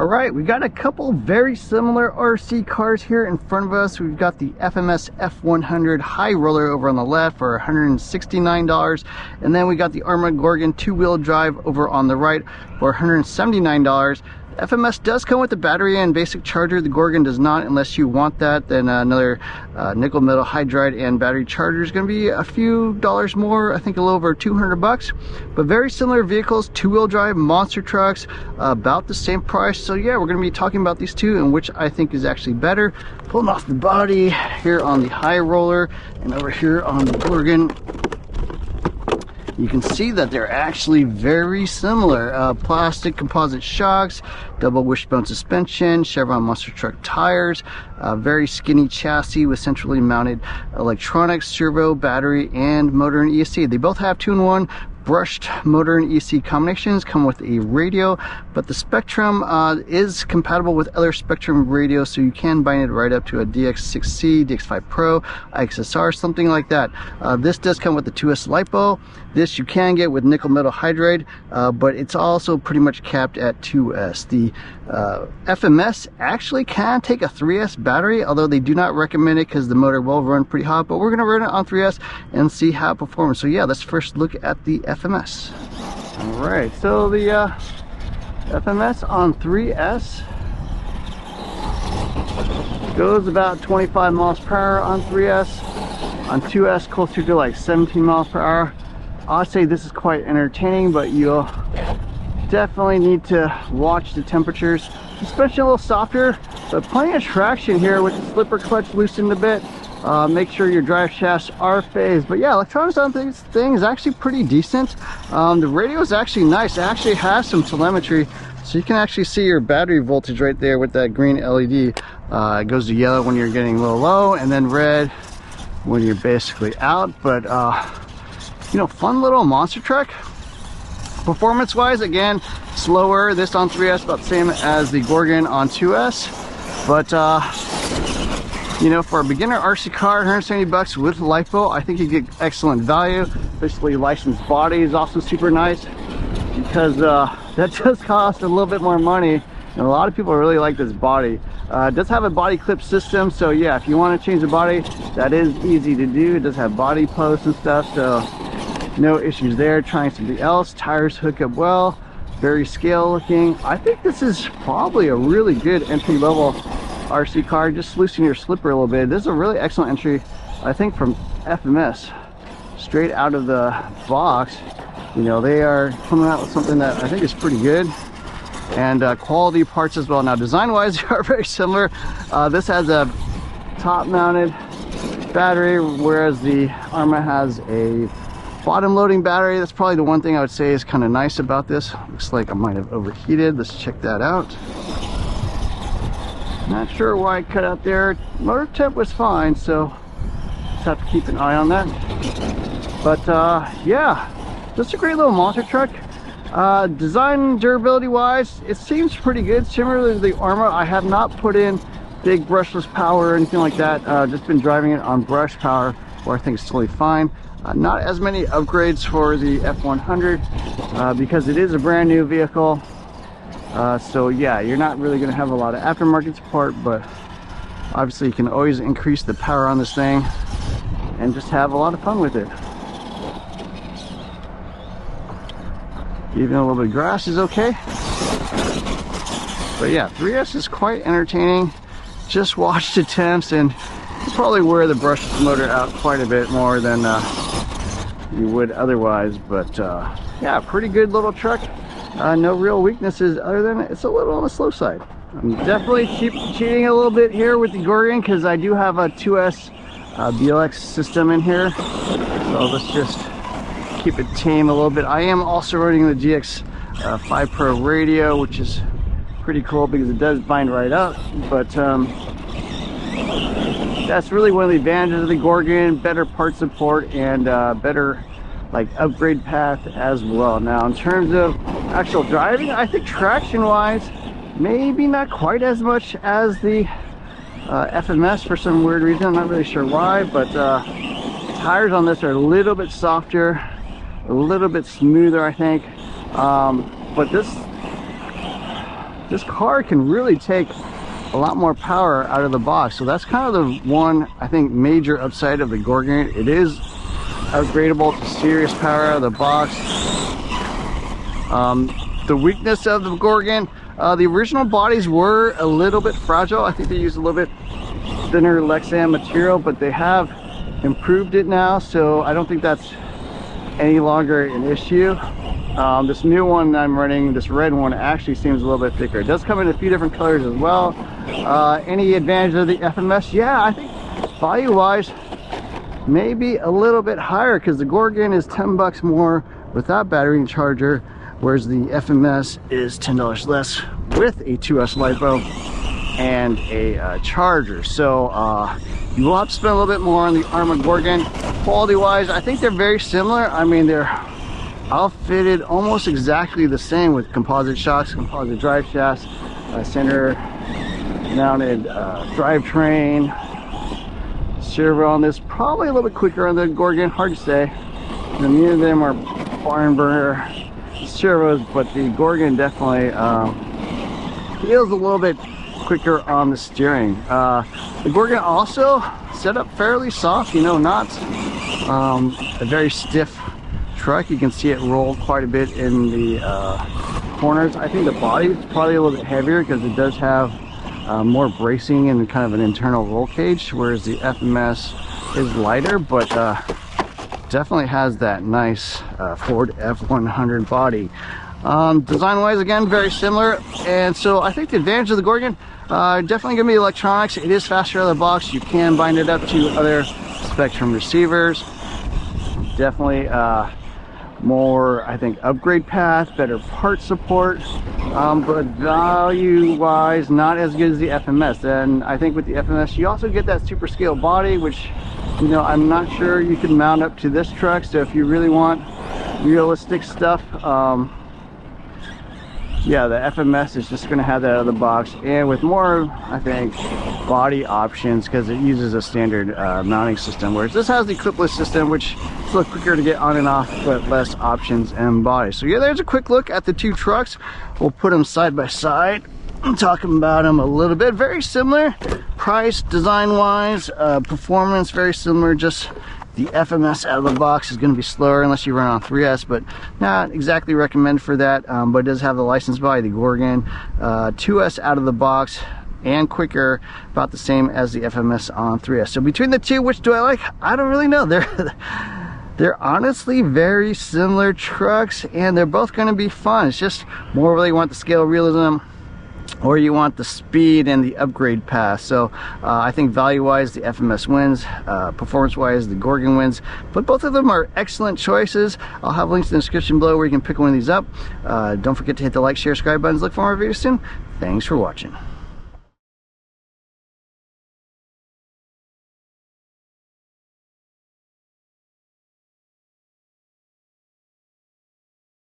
All right, we got a couple very similar RC cars here in front of us. We've got the FMS F100 High Roller over on the left for $169, and then we got the Arrma Gorgon two-wheel drive over on the right for $179. FMS does come with the battery and basic charger. The Gorgon does not, unless you want that. Then another nickel metal hydride and battery charger is going to be a few dollars more, I think a little over 200 bucks. But very similar vehicles, two-wheel drive monster trucks, about the same price. So yeah, we're going to be talking about these two and which I think is actually better. Pulling off the body here on the High Roller and over here on the Gorgon. You can see that they're actually very similar. Plastic composite shocks, double wishbone suspension, Chevron monster truck tires, very skinny chassis with centrally mounted electronics, servo, battery, and motor and ESC. They both have 2-in-1 brushed motor and EC combinations, come with a radio, but the Spectrum is compatible with other Spectrum radios, so you can bind it right up to a DX6C, DX5 Pro, XSR, something like that. This does come with the 2S LiPo. This you can get with nickel metal hydride, but it's also pretty much capped at 2S. The FMS actually can take a 3S battery, although they do not recommend it because the motor will run pretty hot, but we're going to run it on 3S and see how it performs. So yeah, let's first look at the FMS. All right, so the FMS on 3S goes about 25 miles per hour on 3S. On 2S, closer to like 17 miles per hour. I'd say this is quite entertaining, but you'll definitely need to watch the temperatures. Suspension a little softer, but plenty of traction here with the slipper clutch loosened a bit. Make sure your drive shafts are phased. But yeah, electronics on this thing is actually pretty decent. The radio is actually nice. It actually has some telemetry, so you can actually see your battery voltage right there with that green LED. It goes to yellow when you're getting a little low, and then red when you're basically out. But you know, fun little monster truck. Performance wise, again, slower. This on 3S about the same as the Gorgon on 2S, but you know, for a beginner RC car, 170 bucks with LiPo, I think you get excellent value. Especially licensed body is also super nice, because that does cost a little bit more money, and a lot of people really like this body. It does have a body clip system, so yeah, if you want to change the body, that is easy to do. It does have body posts and stuff, so no issues there. Trying something else. Tires hook up well, very scale looking. I think this is probably a really good entry level RC car. Just loosen your slipper a little bit. This is a really excellent entry, I think, from FMS straight out of the box. You know, they are coming out with something that I think is pretty good, and quality parts as well. Now design wise, they are very similar. This has a top mounted battery, whereas the Arrma has a bottom loading battery. That's probably the one thing I would say is kind of nice about this. Looks like I might have overheated. Let's check that out. Not sure why I cut out there. Motor temp was fine, so just have to keep an eye on that. But yeah, just a great little monster truck. Design durability wise, it seems pretty good. Similar to the Arrma, I have not put in big brushless power or anything like that. Just been driving it on brush power, where I think it's totally fine. Not as many upgrades for the F100 because it is a brand new vehicle. So yeah, you're not really going to have a lot of aftermarket support, but obviously you can always increase the power on this thing and just have a lot of fun with it. Even a little bit of grass is okay. But yeah, 3S is quite entertaining. Just watch the temps, and you probably wear the brushless motor out quite a bit more than you would otherwise. But yeah, pretty good little truck. No real weaknesses other than it's a little on the slow side. I'm definitely cheating a little bit here with the Gorgon because I do have a 2S BLX system in here. So let's just keep it tame a little bit. I am also running the GX5 Pro radio, which is pretty cool because it does bind right up. But that's really one of the advantages of the Gorgon. Better part support and better like upgrade path as well. Now in terms of actual driving, I think traction wise maybe not quite as much as the FMS for some weird reason. I'm not really sure why, but tires on this are a little bit softer, a little bit smoother, I think. But this this car can really take a lot more power out of the box. So that's kind of the one, I think, major upside of the Gorgon. It is upgradable to serious power out of the box. The weakness of the Gorgon, the original bodies were a little bit fragile. I think they used a little bit thinner Lexan material, but they have improved it now, so I don't think that's any longer an issue. This new one I'm running, this red one, actually seems a little bit thicker. It does come in a few different colors as well. Any advantage of the FMS? Yeah, I think value-wise, maybe a little bit higher, because the Gorgon is $10 more without battery and charger, whereas the FMS is $10 less with a 2S LiPo and a charger. So you will have to spend a little bit more on the Arrma Gorgon. Quality-wise, I think they're very similar. I mean, they're outfitted almost exactly the same with composite shocks, composite drive shafts, center mounted drivetrain. Servo on this probably a little bit quicker on the Gorgon, hard to say. Many of them are barn burner servos, but the Gorgon definitely feels a little bit quicker on the steering. The Gorgon also set up fairly soft, you know, not a very stiff truck. You can see it roll quite a bit in the corners. I think the body is probably a little bit heavier because it does have more bracing and kind of an internal roll cage, whereas the FMS is lighter, but definitely has that nice Ford F100 body. Design wise, again, very similar. And so I think the advantage of the Gorgon, definitely gonna be electronics. It is faster out of the box. You can bind it up to other Spectrum receivers. Definitely more, I think, upgrade path, better part support, but value wise, not as good as the FMS. And I think with the FMS, you also get that super scale body, which, you know, I'm not sure you can mount up to this truck. So if you really want realistic stuff, yeah, the FMS is just going to have that out of the box, and with more, I think, body options, because it uses a standard mounting system, whereas this has the clipless system, which is a little quicker to get on and off, but less options and body. So yeah, there's a quick look at the two trucks. We'll put them side by side and talk about them a little bit. Very similar price, design wise, performance very similar. Just the FMS out of the box is going to be slower unless you run on 3S, but not exactly recommend for that. But it does have the license body, the Gorgon. 2S out of the box and quicker, about the same as the FMS on 3S. So between the two, which do I like? I don't really know. They're honestly very similar trucks, and they're both going to be fun. It's just more whether you want the scale realism or you want the speed and the upgrade path. So I think value-wise, the FMS wins. Performance-wise, the Gorgon wins. But both of them are excellent choices. I'll have links in the description below where you can pick one of these up. Don't forget to hit the like, share, subscribe buttons. Look for more videos soon. Thanks for watching.